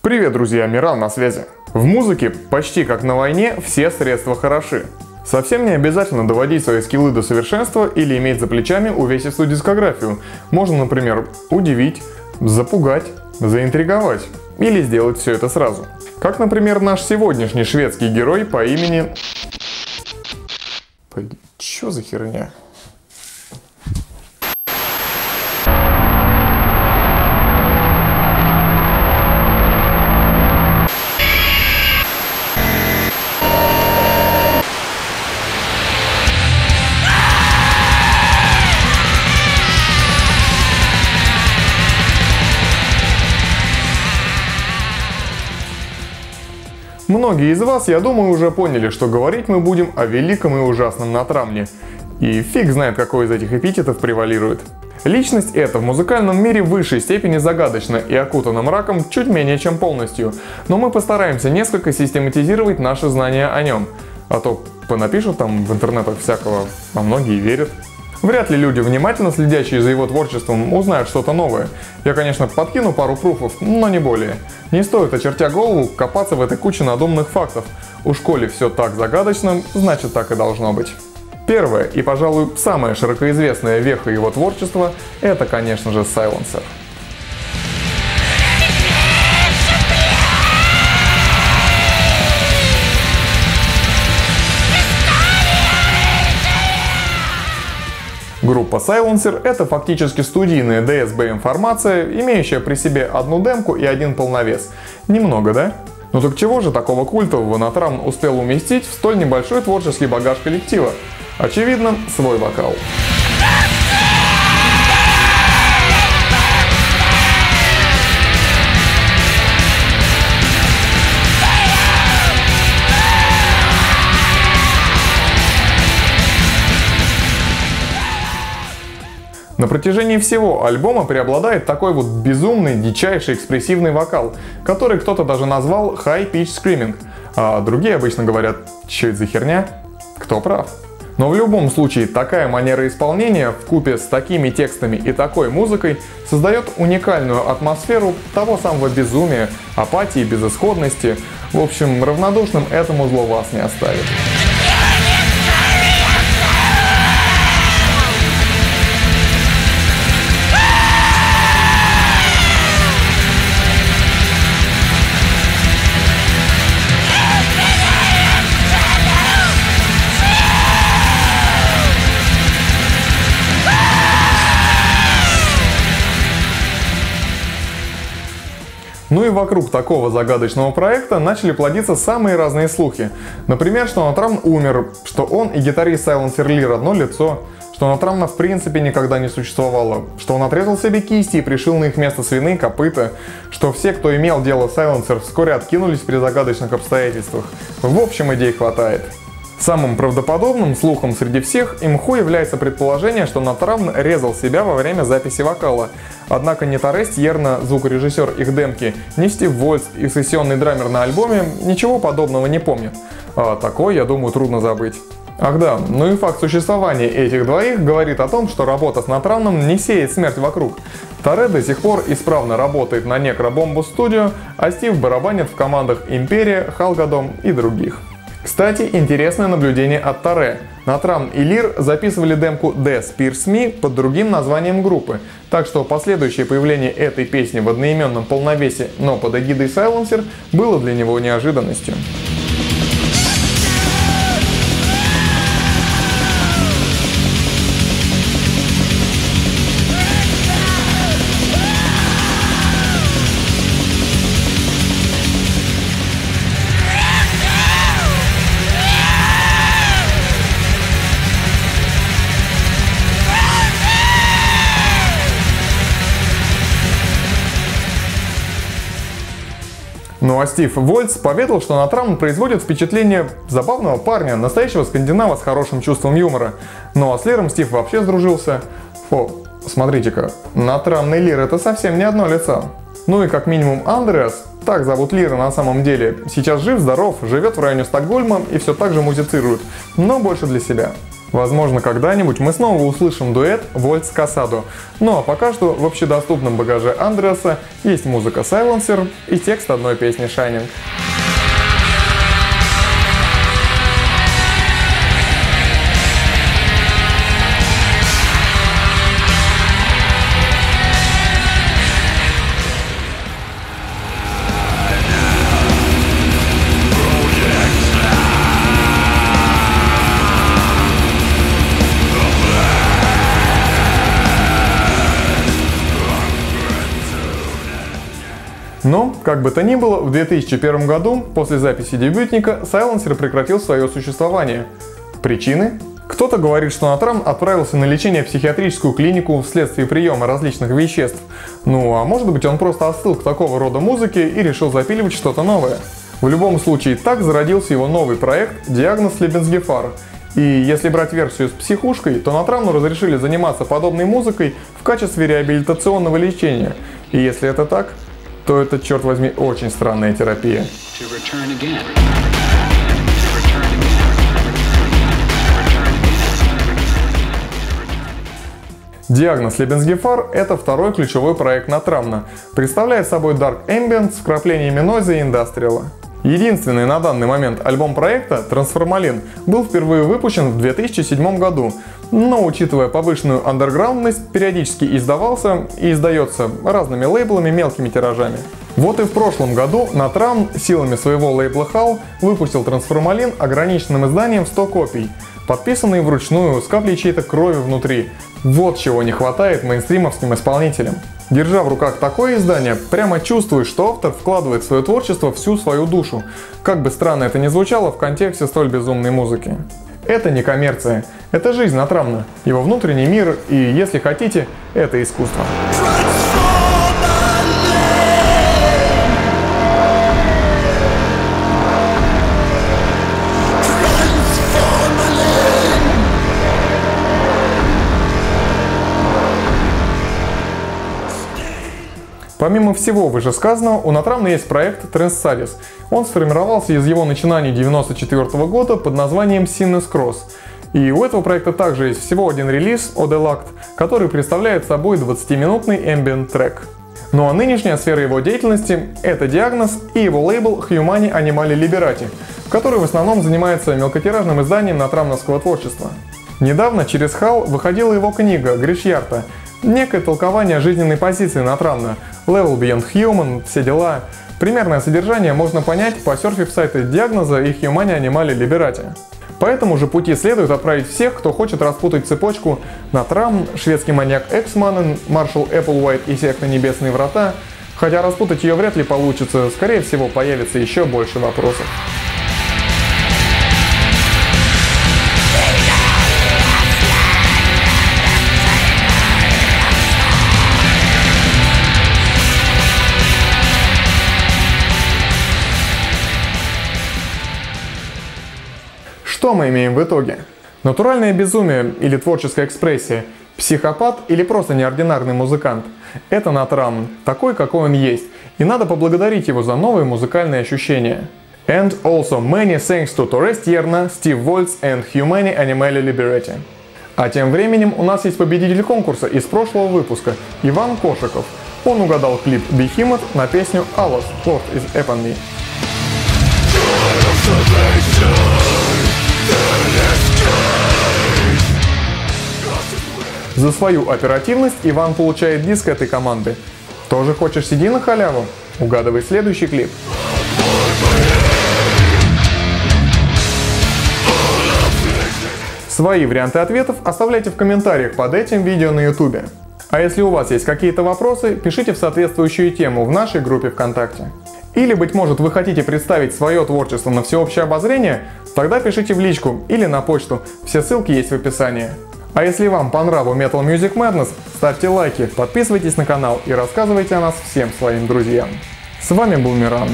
Привет, друзья, Миран на связи. В музыке, почти как на войне, все средства хороши. Совсем не обязательно доводить свои скиллы до совершенства или иметь за плечами увесистую дискографию. Можно, например, удивить, запугать, заинтриговать или сделать все это сразу. Как, например, наш сегодняшний шведский герой по имени... Чё за херня? Многие из вас, я думаю, уже поняли, что говорить мы будем о великом и ужасном Натрамне. И фиг знает, какой из этих эпитетов превалирует. Личность эта в музыкальном мире в высшей степени загадочна и окутана мраком чуть менее чем полностью, но мы постараемся несколько систематизировать наши знания о нем. А то понапишут там в интернетах всякого, а многие верят. Вряд ли люди, внимательно следящие за его творчеством, узнают что-то новое. Я, конечно, подкину пару пруфов, но не более. Не стоит, очертя голову, копаться в этой куче надуманных фактов. Уж коли все так загадочно, значит так и должно быть. Первое и, пожалуй, самая широкоизвестная веха его творчества – это, конечно же, Silencer. Группа Silencer – это фактически студийная DSBM-формация, имеющая при себе одну демку и один полновес. Немного, да? Ну так чего же такого культового Натрамн успел уместить в столь небольшой творческий багаж коллектива? Очевидно, свой вокал. На протяжении всего альбома преобладает такой вот безумный, дичайший экспрессивный вокал, который кто-то даже назвал High Pitch Screaming, а другие обычно говорят, что это за херня? Кто прав? Но в любом случае такая манера исполнения вкупе с такими текстами и такой музыкой создает уникальную атмосферу того самого безумия, апатии, безысходности. В общем, равнодушным этому зло вас не оставит. Ну и вокруг такого загадочного проекта начали плодиться самые разные слухи. Например, что Натрамн умер, что он и гитарист Silencer Лир одно лицо, что Натрамна в принципе никогда не существовало, что он отрезал себе кисти и пришил на их место свиные копыта, что все, кто имел дело с Silencer, вскоре откинулись при загадочных обстоятельствах. В общем, идей хватает. Самым правдоподобным слухом среди всех имху является предположение, что Натрамн резал себя во время записи вокала. Однако ни Таре Стьерна, звукорежиссер их демки, ни Стив Вольц, их сессионный драмер на альбоме, ничего подобного не помнят. А такое, я думаю, трудно забыть. Ах да, ну и факт существования этих двоих говорит о том, что работа с Натрамном не сеет смерть вокруг. Таре до сих пор исправно работает на Necrobomb Studio, а Стив барабанит в командах Империя, Халгадом и других. Кстати, интересное наблюдение от Таре. Натрамн и Лир записывали демку Death Pierce Me под другим названием группы, так что последующее появление этой песни в одноименном полновесе, но под эгидой Silencer, было для него неожиданностью. Ну а Стив Вольц поведал, что Натрамн производит впечатление забавного парня, настоящего скандинава с хорошим чувством юмора. Ну а с Лиром Стив вообще сдружился. О, смотрите-ка, Натрамн и Лир — это совсем не одно лицо. Ну и как минимум Андреас, так зовут Лира на самом деле, сейчас жив-здоров, живет в районе Стокгольма и все так же музицирует, но больше для себя. Возможно, когда-нибудь мы снова услышим дуэт Вольц Касадо. Ну а пока что в общедоступном багаже Андреаса есть музыка Silencer и текст одной песни Shining. Но, как бы то ни было, в 2001 году, после записи дебютника, Silencer прекратил свое существование. Причины? Кто-то говорит, что Натрам отправился на лечение в психиатрическую клинику вследствие приема различных веществ. Ну, а может быть, он просто остыл к такого рода музыке и решил запиливать что-то новое. В любом случае, так зародился его новый проект «Диагноз Lebensgefahr». И если брать версию с психушкой, то Натраму разрешили заниматься подобной музыкой в качестве реабилитационного лечения. И если это так, то это, черт возьми, очень странная терапия. Диагноз Lebensgefahr — это второй ключевой проект Натрамна. Представляет собой Dark Ambient с вкраплениями нойза и индастриала. Единственный на данный момент альбом проекта, Transformalin, был впервые выпущен в 2007 году, но, учитывая повышенную андерграундность, периодически издавался и издается разными лейблами мелкими тиражами. Вот и в прошлом году Натрамн силами своего лейбла HAL выпустил Transformalin ограниченным изданием 100 копий, подписанные вручную, с каплей чьей-то крови внутри. Вот чего не хватает мейнстримовским исполнителям. Держа в руках такое издание, прямо чувствуешь, что автор вкладывает в свое творчество всю свою душу, как бы странно это ни звучало в контексте столь безумной музыки. Это не коммерция, это жизнь Натрамна, его внутренний мир и, если хотите, это искусство. Помимо всего вышесказанного, у Натрамна есть проект Transsadis. Он сформировался из его начинаний 1994 года под названием Sinus Cross. И у этого проекта также есть всего один релиз, Odelakt, который представляет собой 20-минутный ambient трек. Ну а нынешняя сфера его деятельности — это Диагноз и его лейбл Humani Animali Liberati, который в основном занимается мелкотиражным изданием натрамновского творчества. Недавно через HAL выходила его книга Гришьярта, некое толкование жизненной позиции Натрамна, Level Beyond Human, все дела. Примерное содержание можно понять, посерфив сайты Диагноза и Humani Animali Liberati. По этому же пути следует отправить всех, кто хочет распутать цепочку Натрамн, шведский маньяк Эксманен, маршал Эпплвайт и секта Небесные Врата, хотя распутать ее вряд ли получится, скорее всего появится еще больше вопросов. Что мы имеем в итоге? Натуральное безумие или творческая экспрессия, психопат или просто неординарный музыкант. Это Натрамн, такой, какой он есть, и надо поблагодарить его за новые музыкальные ощущения. And also many thanks to Torres Tierna, Steve Waltz and Humani Animali Liberati. А тем временем у нас есть победитель конкурса из прошлого выпуска, Иван Кошиков. Он угадал клип Behemoth на песню Alas, Lord is Upon Me. За свою оперативность Иван получает диск этой команды. Тоже хочешь CD на халяву? Угадывай следующий клип. Свои варианты ответов оставляйте в комментариях под этим видео на YouTube. А если у вас есть какие-то вопросы, пишите в соответствующую тему в нашей группе ВКонтакте. Или, быть может, вы хотите представить свое творчество на всеобщее обозрение, тогда пишите в личку или на почту, все ссылки есть в описании. А если вам по нраву Metal Music Madness, ставьте лайки, подписывайтесь на канал и рассказывайте о нас всем своим друзьям. С вами был Миран.